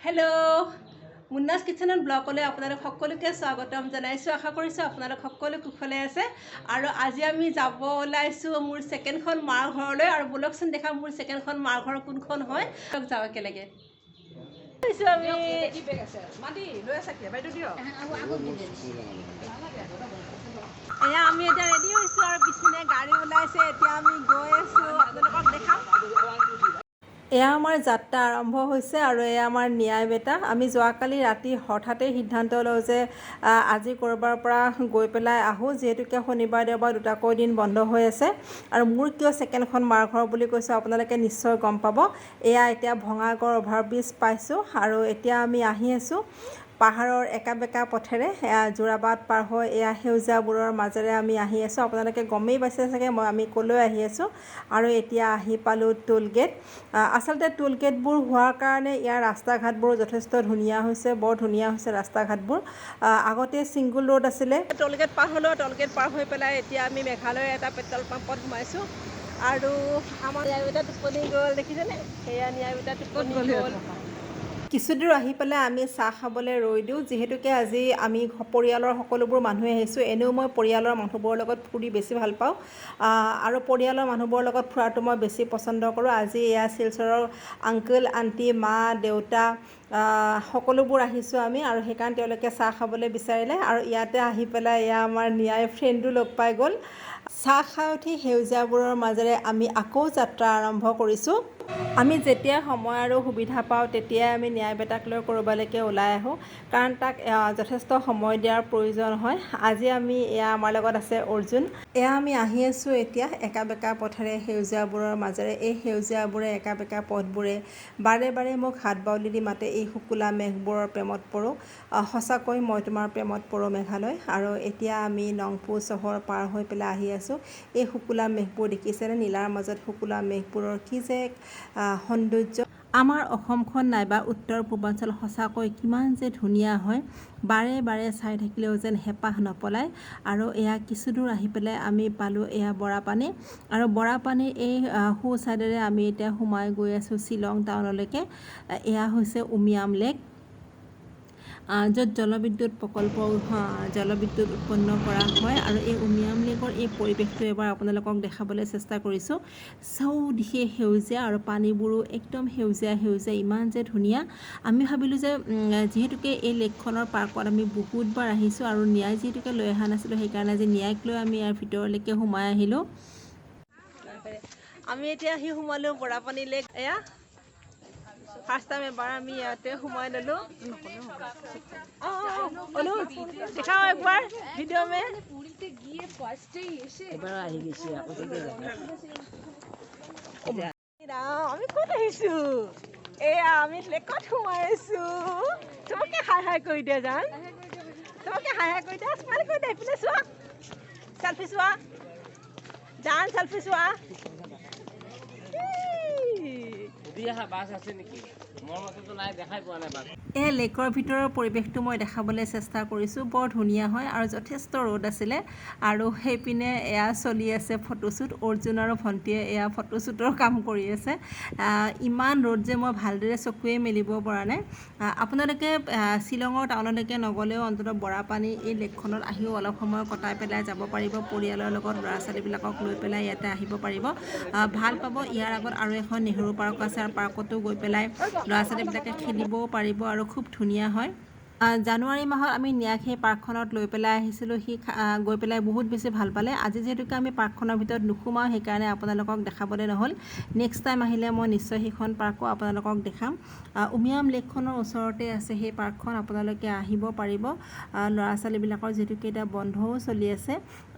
Hello' মুন্নাছ কিচেনত ব্লগলৈ আপোনালোক সকলোকে স্বাগতম জনাইছোঁ। আশা কৰিছোঁ আপোনালোক সকলো কুশলে আছে। আৰু আজি আমি যাব ওলাইছোঁ মোৰ ছেকেণ্ডখন মাৰ ঘৰলৈ। আৰু ব'লকচোন দেখা মোৰ ছেকেণ্ডখন মাৰ ঘৰ কোনখন হয়, যাওঁ একেলগে। এয়া আমি এতিয়া ৰেডি হৈছোঁ আৰু পিছপিনে গাড়ী ওলাইছে। এতিয়া আমি গৈ আছোঁ, আপোনালোকক দেখাম। এয়া আমাৰ যাত্ৰা আৰম্ভ হৈছে আৰু এয়া আমাৰ ন্যায় বেটা। আমি যোৱাকালি ৰাতি হঠাতে সিদ্ধান্ত লওঁ যে আজি ক'ৰবাৰ পৰা গৈ পেলাই আহোঁ, যিহেতুকে শনিবাৰ দেওবাৰ দুটাকৈ দিন বন্ধ হৈ আছে। আৰু মোৰ কিয় ছেকেণ্ডখন মাৰ ঘৰ বুলি কৈছোঁ আপোনালোকে নিশ্চয় গম পাব। এয়া এতিয়া ভঙাগড় অভাৰব্ৰিজ পাইছোঁ আৰু এতিয়া আমি আহি আছোঁ পাহাৰৰ একা বেকা পথেৰে। যোৰাবাট পাৰ হৈ এয়া সেউজীয়াবোৰৰ মাজেৰে আমি আহি আছোঁ। আপোনালোকে গমেই পাইছে চাগে আমি ক'লৈ আহি আছোঁ। আৰু এতিয়া আহি পালোঁ টোল গেট। আচলতে টোল গেটবোৰ হোৱাৰ কাৰণে ইয়াৰ ৰাস্তা ঘাটবোৰ যথেষ্ট ধুনীয়া হৈছে, বৰ ধুনীয়া হৈছে ৰাস্তা ঘাটবোৰ। আগতে ছিংগুল ৰোড আছিলে। টোল গেট পাৰ হ'লোঁ, টোল গেট পাৰ হৈ পেলাই এতিয়া আমি মেঘালয়ৰ এটা পেট্ৰল পাম্পত সোমাইছোঁ। আৰু আমাৰ ন্যায় বেটা টোপনি গ'ল, দেখিছেনে? সেয়া ন্যায় বেটা টোপনি গ'ল। কিছুদূৰ আহি পেলাই আমি চাহ খাবলৈ ৰৈ দিওঁ, যিহেতুকে আজি আমি পৰিয়ালৰ সকলোবোৰ মানুহে আহিছোঁ। এনেও মই পৰিয়ালৰ মানুহবোৰৰ লগত ফুৰি বেছি ভাল পাওঁ আৰু পৰিয়ালৰ মানুহবোৰৰ লগত ফুৰাটো মই বেছি পচন্দ কৰোঁ। আজি এয়া শিলচৰৰ আংকল আণ্টি মা দেউতা সকলোবোৰ আহিছোঁ আমি, আৰু সেইকাৰণে তেওঁলোকে চাহ খাবলৈ বিচাৰিলে। আৰু ইয়াতে আহি পেলাই এয়া আমাৰ ন্যায় ফ্ৰেণ্ডো লগ পাই গ'ল। চাহ খাই উঠি সেউজীয়াবোৰৰ মাজেৰে আমি আকৌ যাত্ৰা আৰম্ভ কৰিছোঁ। আমি যেতিয়া সময় আৰু সুবিধা পাওঁ তেতিয়াই আমি ন্যায় বেটাক লৈ ক'ৰবালৈকে ওলাই আহোঁ, কাৰণ তাক যথেষ্ট সময় দিয়াৰ প্ৰয়োজন হয়। আজি আমি এয়া আমাৰ লগত আছে অৰ্জুন। এয়া আমি আহি আছোঁ এতিয়া একা বেকা পথেৰে সেউজীয়াবোৰৰ মাজেৰে। এই সেউজীয়াবোৰে একা বেকা পথবোৰে বাৰে বাৰে মোক হাত বাউলি দি মাতে, এই শুকুলা মেঘবোৰৰ প্ৰেমত পৰোঁ। সঁচাকৈ মই তোমাৰ প্ৰেমত পৰোঁ মেঘালয়। আৰু এতিয়া আমি নংপু চহৰ পাৰ হৈ পেলাই আহি আছোঁ। এই শুকুলা মেঘবোৰ দেখিছেনে? নীলাৰ মাজত শুকুলা মেঘবোৰৰ কি যে সৌন্দৰ্য। আমাৰ অসমখন নাইবা উত্তৰ পূৰ্বাঞ্চল সঁচাকৈ কিমান যে ধুনীয়া হয়, বাৰে বাৰে চাই থাকিলেও যেন হেঁপাহ নপলায়। আৰু এয়া কিছুদূৰ আহি পেলাই আমি পালোঁ এয়া বৰাপানী। আৰু বৰাপানীৰ এই সোঁ ছাইডেৰে আমি এতিয়া সোমাই গৈ আছোঁ শ্বিলং টাউনলৈকে। এয়া হৈছে উমিয়াম লেক, য'ত জলবিদ্যুৎ উৎপন্ন কৰা হয়। আৰু এই উমিয়াম লেকৰ এই পৰিৱেশটো এবাৰ আপোনালোকক দেখাবলৈ চেষ্টা কৰিছোঁ। চৌদিশে সেউজীয়া আৰু পানীবোৰো একদম সেউজীয়া সেউজীয়া, ইমান যে ধুনীয়া। আমি ভাবিলোঁ যে যিহেতুকে এই লেকখনৰ পাৰ্কত আমি বহুতবাৰ আহিছোঁ আৰু ন্যায় যিহেতুকে লৈ অহা নাছিলোঁ, সেইকাৰণে আজি ন্যায়ক লৈ আমি ইয়াৰ ভিতৰলৈকে সোমাই আহিলোঁ। আমি এতিয়া আহি সোমালোঁ বৰাপানী লেক। এয়া ফাৰ্ষ্ট টাইম এবাৰ আমি ইয়াতে সোমাই ল'লোঁ। দেখাও একবাৰ ভিডিঅ' মে। আমি ক'ত আহিছোঁ? এয়া আমি লেকত সোমাই আছোঁ। তোমাকে হাই হাই কৰি দিয়া জান, তোমাকে হাই হাই কৰি দিয়া, স্মাইল কৰি দিয়া। এইপিনে চোৱা, চেলফি চোৱা জান, চেলফি চোৱা। এই লেকৰ ভিতৰৰ পৰিৱেশটো মই দেখাবলৈ চেষ্টা কৰিছোঁ। বৰ ধুনীয়া হয় আৰু যথেষ্ট ৰ'দ আছিলে। আৰু সেইপিনে এয়া চলি আছে ফটোশ্বুট। অৰ্জুন আৰু ভণ্টিয়ে এয়া ফটোশ্বুটৰ কাম কৰি আছে। ইমান ৰ'দ যে মই ভালদৰে চকুৱে মেলিব পৰা নাই। আপোনালোকে শ্বিলঙৰ টাউনলৈকে নগ'লেও অন্ততঃ বৰাপানী এই লেকখনত আহিও অলপ সময় কটাই পেলাই যাব পাৰিব। পৰিয়ালৰ লগত ল'ৰা ছোৱালীবিলাকক লৈ পেলাই ইয়াতে আহিব পাৰিব, ভাল পাব। ইয়াৰ আগত আৰু এখন নেহেৰু পাৰ্ক আছে, আৰু পাৰ্কতো গৈ পেলাই ল'ৰা ছোৱালীবিলাকে খেলিবও পাৰিব আৰু খুব ধুনীয়া হয়। জানুৱাৰী মাহত আমি ন্যাক সেই পাৰ্কখনত লৈ পেলাই আহিছিলোঁ। সি গৈ পেলাই বহুত বেছি ভাল পালে। আজি যিহেতুকে আমি পাৰ্কখনৰ ভিতৰত নোসোমাওঁ, সেইকাৰণে আপোনালোকক দেখাবলৈ নহ'ল। নেক্সট টাইম আহিলে মই নিশ্চয় সেইখন পাৰ্কো আপোনালোকক দেখাম। উমিয়াম লেকখনৰ ওচৰতে আছে সেই পাৰ্কখন, আপোনালোকে আহিব পাৰিব। ল'ৰা ছোৱালীবিলাকৰ যিহেতুকে এতিয়া বন্ধও চলি আছে।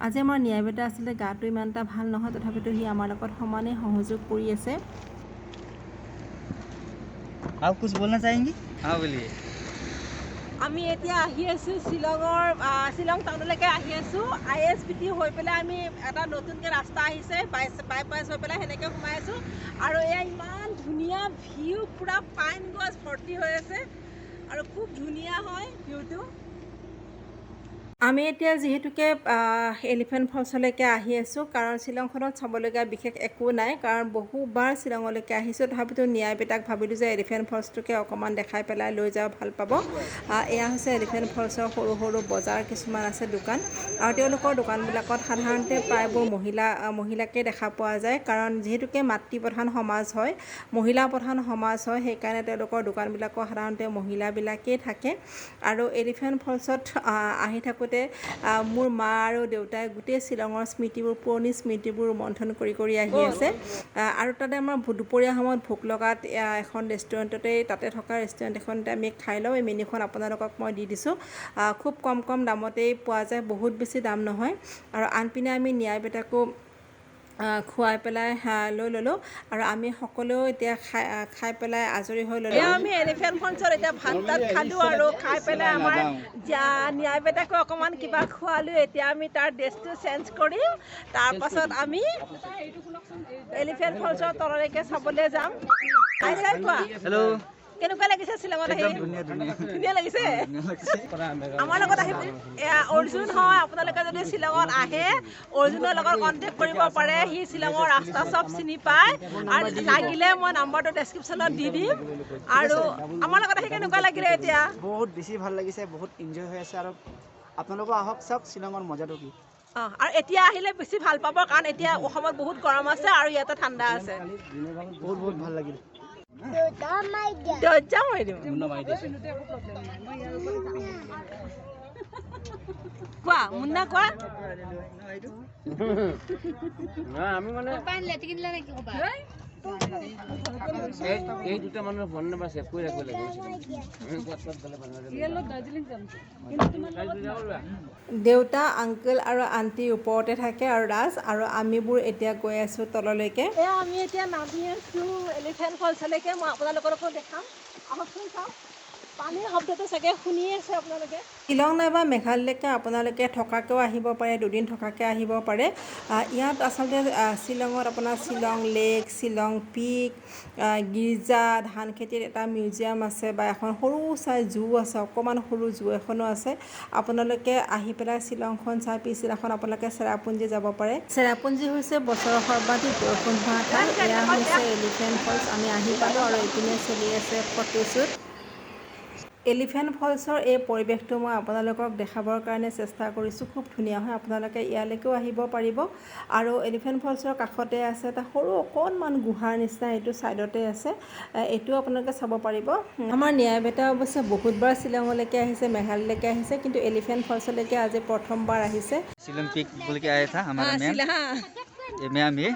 আজি আমাৰ ন্যায় বেটা আচলতে গাটো ইমান এটা ভাল নহয়, তথাপিতো সি আমাৰ লগত সমানে সহযোগ কৰি আছে। आप कुछ बोलना चाहेंगी? हाँ बोलिए। আমি এতিয়া আহি আছোঁ শ্বিলং টাউনলৈকে আহি আছোঁ। ISBT হৈ পেলাই আমি এটা নতুনকৈ ৰাস্তা আহিছে, বাইপাছ হৈ পেলাই সেনেকৈ সোমাই আছোঁ। আৰু এয়া ইমান ধুনীয়া ভিউ, পূৰা পাইন গছ ভৰ্তি হৈ আছে আৰু খুব ধুনীয়া হয় ভিউটো। আমি এতিয়া যিহেতুকে এলিফেণ্ট ফলছলৈকে আহি আছোঁ, কাৰণ শ্বিলংখনত চাবলগীয়া বিশেষ একো নাই, কাৰণ বহুবাৰ শ্বিলঙলৈকে আহিছোঁ। তথাপিতো নিয়াই বেটাক ভাবিলোঁ যে এলিফেণ্ট ফলছটোকে অকণমান দেখাই পেলাই লৈ যাওঁ, ভাল পাব। এয়া হৈছে এলিফেণ্ট ফলছৰ সৰু সৰু বজাৰ কিছুমান আছে, দোকান, আৰু তেওঁলোকৰ দোকানবিলাকত সাধাৰণতে প্ৰায়বোৰ মহিলাকেই দেখা পোৱা যায়, কাৰণ যিহেতুকে মাতৃপ্ৰধান সমাজ হয়, মহিলা প্ৰধান সমাজ হয়, সেইকাৰণে তেওঁলোকৰ দোকানবিলাকত সাধাৰণতে মহিলাবিলাকেই থাকে। আৰু এলিফেণ্ট ফলছত আহি থাকোঁতে মোৰ মা আৰু দেউতাই গোটেই শ্বিলঙৰ স্মৃতিবোৰ, পুৰণি স্মৃতিবোৰ ৰোমন্থন কৰি আহি আছে। আৰু তাতে আমাৰ দুপৰীয়া সময়ত ভোক লগাত এখন ৰেষ্টুৰেণ্টতেই, তাতে থকা ৰেষ্টুৰেণ্ট এখনতে আমি খাই লওঁ। এই মেনুখন আপোনালোকক মই দি দিছোঁ। খুব কম দামতেই পোৱা যায়, বহুত বেছি দাম নহয়। আৰু আনপিনে আমি নিয়াই বেটাকো খুৱাই পেলাই লৈ ল'লোঁ, আৰু আমি সকলোৱেও এতিয়া খাই পেলাই আজৰি হৈ ল'লোঁ। আমি এলিফেণ্ট ফলছত এতিয়া ভাত তাত খালোঁ, আৰু খাই পেলাই আমাৰ নিয়াই বেটাকো অকণমান কিবা খোৱালোঁ। এতিয়া আমি তাৰ ড্ৰেছটো চেঞ্জ কৰিম, তাৰপাছত আমি এলিফেণ্ট ফলছৰ তললৈকে চাবলৈ যাম। হেল্ল', কেনেকুৱা লাগিছে শ্বিলঙত আহি? ধুনীয়া লাগিছে। আমাৰ লগত আহিব, অৰ্জুন হয়। আপোনালোকে যদি শ্বিলঙত আহে, অৰ্জুনৰ লগত কণ্টেক্ট কৰিব পাৰে। সি শ্বিলঙৰ ৰাস্তা চব চিনি পায়, আৰু লাগিলে মই নাম্বাৰটো ডেছক্ৰিপশ্যনত দি দিম। আৰু আমাৰ লগত আহি কেনেকুৱা লাগিলে? এতিয়া বহুত বেছি ভাল লাগিছে, বহুত এনজয় হৈ আছে। আৰু আপোনালোকো আহক, চাওক শ্বিলঙৰ মজাটো কি। আৰু এতিয়া আহিলে বেছি ভাল পাব, কাৰণ এতিয়া অসমত বহুত গৰম আছে আৰু ইয়াতে ঠাণ্ডা আছে। বহুত ভাল লাগিল। কোৱা মুন্না, কোৱা। আমি মানে এই দুটা মানুহৰ ফোন নম্বৰ ছেভ কৰি ৰাখিব লাগিব। দেউতা, আংকল আৰু আণ্টিৰ ওপৰতে থাকে, আৰু ৰাজ আৰু আমিবোৰ এতিয়া গৈ আছোঁ তললৈকে। আমি এতিয়া নামি আছোঁ এলিফেণ্ট ফলছলৈকে। মই আপোনালোককো দেখাম, আহকচোন চাওক। পানীৰ শব্দটো চাগে শুনিয়ে আছে আপোনালোকে। শ্বিলং নাইবা মেঘালয়লৈকে আপোনালোকে থকাকৈও আহিব পাৰে, দুদিন থকাকৈ আহিব পাৰে। ইয়াত আচলতে শ্বিলঙত আপোনাৰ শ্বিলং লেক, শ্বিলং পিক, গীৰ্জা, ধান খেতিৰ এটা মিউজিয়াম আছে, বা এখন সৰু চাই জু আছে, অকণমান সৰু জু এখনো আছে। আপোনালোকে আহি পেলাই শ্বিলংখন চাই পিছদিনাখন আপোনালোকে চেৰাপুঞ্জী যাব পাৰে। চেৰাপুঞ্জী হৈছে বছৰৰ সৰ্বাধিক বৰষুণ হোৱা ঠাই। এয়া হৈছে এলিফেণ্ট ফলছ। আমি আহি পালোঁ, আৰু এইপিনে চলি আছে ফটোশ্বুট। এলিফেণ্ট ফলছৰ এই পৰিৱেশটো মই আপোনালোকক দেখাবৰ কাৰণে চেষ্টা কৰিছোঁ। খুব ধুনীয়া হয়, আপোনালোকে ইয়ালৈকেও আহিব পাৰিব। আৰু এলিফেণ্ট ফলছৰ কাষতে আছে এটা সৰু অকণমান গুহাৰ নিচিনা, এইটো ছাইডতে আছে, এইটোও আপোনালোকে চাব পাৰিব। আমাৰ নিয়াই বেটা অৱশ্যে বহুতবাৰ শ্বিলঙলৈকে আহিছে, মেঘালয়লৈকে আহিছে, কিন্তু এলিফেণ্ট ফলছলৈকে আজি প্ৰথমবাৰ আহিছে। शिलोंग पिक बोल के आया था हमारा मैम, ये मैम ये।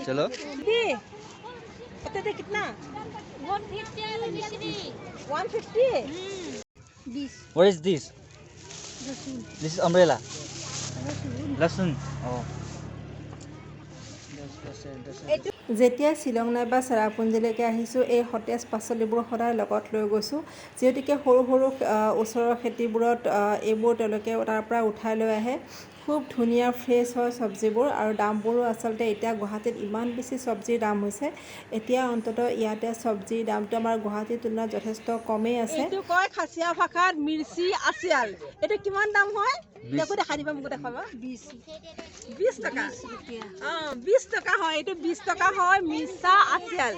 चलो कितना 150 what is this? This is umbrella. Lasun. Oh. যেতিয়া শ্বিলং নাইবা চেৰাপুঞ্জীলৈকে আহিছোঁ, এই সতেজ পাচলিবোৰ সদায় লগত লৈ গৈছোঁ, যিহেতুকে সৰু ওচৰৰ খেতিবোৰত এইবোৰ তেওঁলোকে তাৰ পৰা উঠাই লৈ আহে। খুব ধুনীয়া ফ্ৰেছ হয় চব্জিবোৰ, আৰু দামবোৰো আচলতে এতিয়া গুৱাহাটীত ইমান বেছি চব্জিৰ দাম হৈছে, এতিয়া অন্ততঃ ইয়াতে চব্জিৰ দামটো আমাৰ গুৱাহাটীৰ তুলনাত যথেষ্ট কমেই আছে। এইটো কয় খাচীয়া ভাষাত মিৰ্চি আচিয়াল। এইটো কিমান দাম হয়? দেখো দেখাই দিবা, মোক দেখাবা। 20 টকা। 20 টকা হয়, এইটো 20 টকা হয় মিৰ্চা আচিয়াল।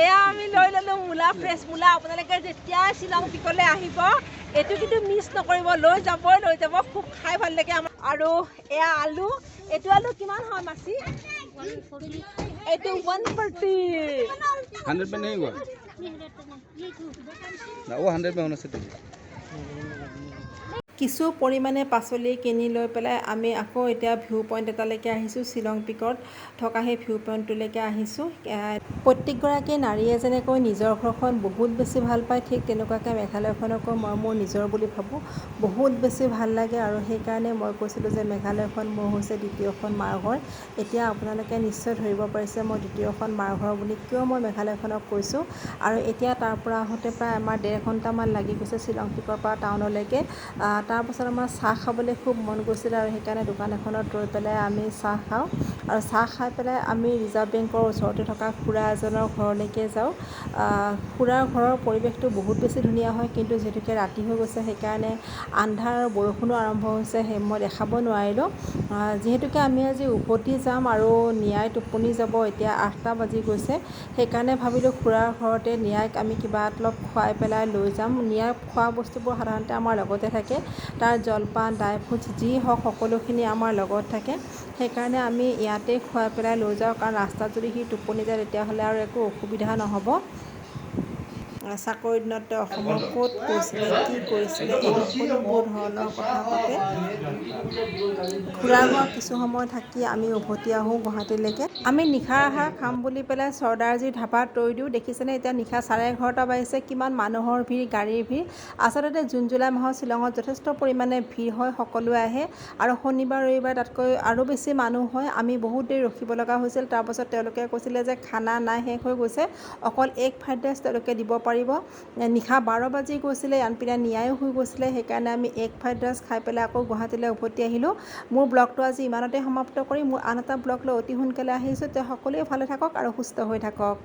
এয়া আমি লৈ ল'লোঁ মূলা, ফ্ৰেছ মূলা। আপোনালোকে যেতিয়া শ্বিলং পিকলৈ আহিব, এইটো কিন্তু মিছ নকৰিব, লৈ যাব। খুব খাই ভাল লাগে আমাৰ। আৰু এয়া আলু, এইটো আলু কিমান হয় মাছি? এইটো 140। 100 पे नहीं हुआ ना, वो 100 पे होना चाहिए। কিছু পৰিমাণে পাচলি কিনি লৈ পেলাই আমি আকৌ এতিয়া ভিউ পইণ্ট এটালৈকে আহিছোঁ। শ্বিলং পিকত থকা সেই ভিউ পইণ্টটোলৈকে আহিছোঁ। প্ৰত্যেকগৰাকী নাৰীয়ে যেনেকৈ নিজৰ ঘৰখন বহুত বেছি ভাল পায়, ঠিক তেনেকুৱাকৈ মেঘালয়খনকো মই মোৰ নিজৰ বুলি ভাবোঁ। বহুত বেছি ভাল লাগে, আৰু সেইকাৰণে মই কৈছিলোঁ যে মেঘালয়খন মোৰ হৈছে দ্বিতীয়খন মাৰ ঘৰ। এতিয়া আপোনালোকে নিশ্চয় ধৰিব পাৰিছে মই দ্বিতীয়খন মাৰ ঘৰ বুলি কিয় মই মেঘালয়খনক কৈছোঁ। আৰু এতিয়া তাৰ পৰা আহোঁতে প্ৰায় আমাৰ 1.5 ঘণ্টামান লাগি গৈছে শ্বিলং পিকৰ পৰা টাউনলৈকে। তাৰপাছত আমাৰ চাহ খাবলৈ খুব মন গৈছিলে, আৰু সেইকাৰণে দোকান এখনত ৰৈ পেলাই আমি চাহ খাওঁ। আৰু চাহ খাই পেলাই আমি ৰিজাৰ্ভ বেংকৰ ওচৰতে থকা খুৰা এজনৰ ঘৰলৈকে যাওঁ। খুৰাৰ ঘৰৰ পৰিৱেশটো বহুত বেছি ধুনীয়া হয়, কিন্তু যিহেতুকে ৰাতি হৈ গৈছে সেইকাৰণে আন্ধাৰ আৰু বৰষুণো আৰম্ভ হৈছে, সেই মই দেখাব নোৱাৰিলোঁ। যিহেতুকে আমি আজি উভতি যাম আৰু নিয়াই টোপনি যাব, এতিয়া 8টা বাজি গৈছে, সেইকাৰণে ভাবিলোঁ খুৰাৰ ঘৰতে নিয়াইক আমি কিবা অলপ খুৱাই পেলাই লৈ যাম। নিয়াৰ খোৱা বস্তুবোৰ সাধাৰণতে আমাৰ লগতে থাকে, তাৰ জলপান ড্ৰাই ফ্ৰুটছ যি হওক সকলোখিনি আমাৰ লগত থাকে, সেইকাৰণে আমি ইয়াতে খুৱাই পেলাই লৈ যাওঁ, কাৰণ ৰাস্তাত যদি সি টোপনি যায় তেতিয়াহ'লে আৰু একো অসুবিধা নহ'ব। চাকৰিৰ দিনত অসমৰ ক'ত গৈছিলে, কি কৰিছিলে, এই সকলোবোৰ ধৰণৰ কথা পাতে। খুৰাৰ ঘৰত কিছু সময় থাকি আমি উভতি আহোঁ গুৱাহাটীলৈকে। আমি নিশাৰ আহাৰ খাম বুলি পেলাই চৰ্দাৰজী ধাবাত ৰৈ দিওঁ। দেখিছেনে এতিয়া নিশা 11:30 বাজিছে, কিমান মানুহৰ ভিৰ, গাড়ীৰ ভিৰ। আচলতে জুন জুলাই মাহত শ্বিলঙত যথেষ্ট পৰিমাণে ভিৰ হয়, সকলোৱে আহে আৰু শনিবাৰ ৰবিবাৰ তাতকৈ আৰু বেছি মানুহ হয়। আমি বহুত দেৰি ৰখিব লগা হৈছিল, তাৰপাছত তেওঁলোকে কৈছিলে যে খানা নাই, শেষ হৈ গৈছে, অকল এগ ফ্ৰাইড ৰাইচ তেওঁলোকে দিব পাৰিব। নিশা 12 বাজি গৈছিলে, আনপিনে নিয়ায়ো হৈ গৈছিলে, সেইকাৰণে আমি এগ ফ্ৰাইড ৰাইচ খাই পেলাই আকৌ গুৱাহাটীলৈ উভতি আহিলোঁ। মোৰ ব্লগটো আজি ইমানতে সমাপ্ত কৰি মোৰ আন এটা ব্লগ লৈ অতি সোনকালে আহিছোঁ। তেওঁ সকলোৱে ভালে থাকক আৰু সুস্থ হৈ থাকক।